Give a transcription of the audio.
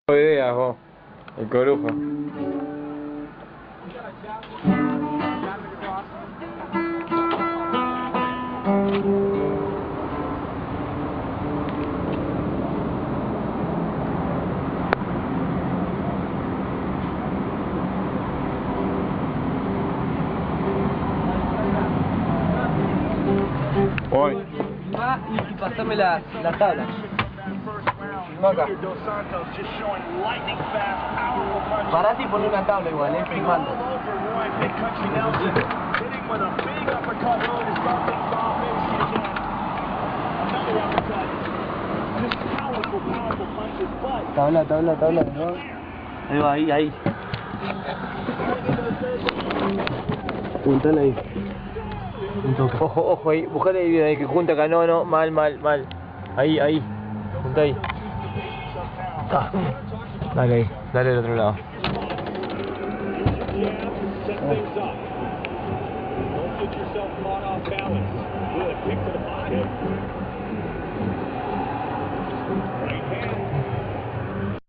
Ideas vos, el corujo. Voy. Y pasame la tabla. Acá. Parate y poné una tabla igual, filmando. Tabla, ¿no? Ahí va, ahí. Puntale ahí. Ojo ahí, buscale ahí, ahí que junta acá, no, mal. Ahí, junta ahí. Dale ahí, dale del otro lado. Don't get yourself caught off balance. Good. Kick to the pocket.